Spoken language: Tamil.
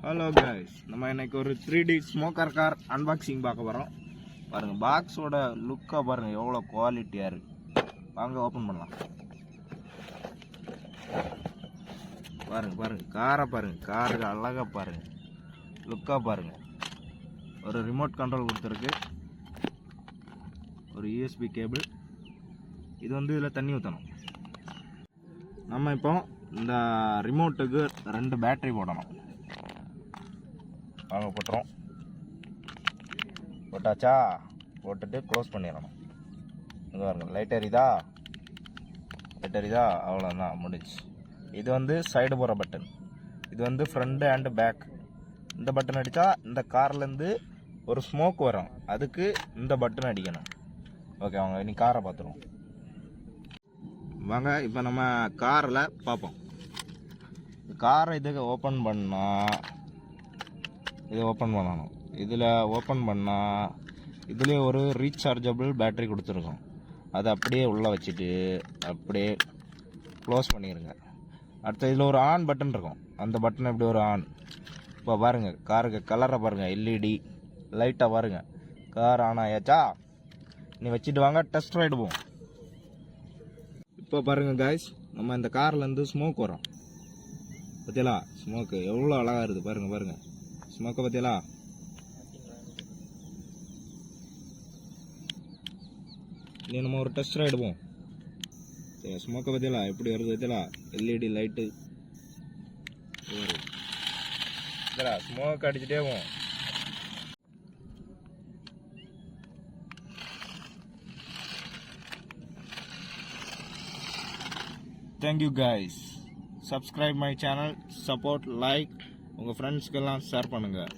ஹலோ கைஸ், நம்ம இன்னைக்கு ஒரு 3D ஸ்மோக்கர் கார் அன்பாக்சிங் பார்க்க போகிறோம். பாருங்க, பாக்ஸோட லுக்கை பாருங்க, எவ்வளோ குவாலிட்டியாக இருக்கு. வாங்க ஓப்பன் பண்ணலாம். பாருங்க பாருங்க, காரை பாருங்க, காருக்கு அழகா பாருங்க, லுக்கா பாருங்க. ஒரு ரிமோட் கண்ட்ரோல் கொடுத்துருக்கு, ஒரு யூஎஸ்பி கேபிள். இது வந்து இதில் தண்ணி ஊற்றணும். நம்ம இப்போ இந்த ரிமோட்டுக்கு 2 பேட்டரி போடணும். வாங்க போட்டுறோம். போட்டாச்சா? போட்டுட்டு க்ளோஸ் பண்ணிடணும். இங்கே பாருங்க, லைட் எரியுதா? அவ்வளோதான், முடிச்சு. இது வந்து சைடு போகிற பட்டன், இது வந்து ஃப்ரண்ட் அண்ட் பேக். இந்த பட்டன் அடித்தா இந்த கார்லேருந்து ஒரு ஸ்மோக் வரும், அதுக்கு இந்த பட்டன் அடிக்கணும். ஓகே, வாங்க இனி காரை பார்த்துருவோம். வாங்க இப்போ நம்ம காரில் பார்ப்போம். காரை இதுக்கு ஓப்பன் பண்ணால், இதை ஓப்பன் பண்ணணும். இதில் ஓப்பன் பண்ணால் இதுலேயே ஒரு ரீசார்ஜபிள் பேட்டரி கொடுத்துருக்கோம். அதை அப்படியே உள்ளே வச்சுட்டு அப்படியே க்ளோஸ் பண்ணிடுங்க. அடுத்து இதில் ஒரு ஆன் பட்டன் இருக்கும், அந்த பட்டன் இப்படி ஒரு ஆன். இப்போ பாருங்கள், காருக்கு கலரை பாருங்கள், எல்இடி லைட்டாக பாருங்கள். கார் ஆன் ஆயாச்சா? நீ வச்சுட்டு வாங்க, டெஸ்ட் ரைடு போவோம். இப்போ பாருங்கள் காய்ஸ், நம்ம இந்த கார்லேருந்து ஸ்மோக் வரும். பார்த்தீங்களா? ஸ்மோக்கு எவ்வளோ அழகாக இருக்குது பாருங்கள். பாருங்கள் ஸ்மோக்கை பார்த்தீங்களா? நீ நம்ம ஒரு டெஸ்ட் ரைடு போவோம். சரி, ஸ்மோக்கை பார்த்தீங்களா எப்படி வருது? பார்த்தீங்களா? எல்இடி லைட்டு ஸ்மோக் அடிச்சுட்டே போவோம். Thank you guys. Subscribe my channel, support, like, உங்கள் ஃப்ரெண்ட்ஸ்க்கெல்லாம் ஷேர் பண்ணுங்கள்.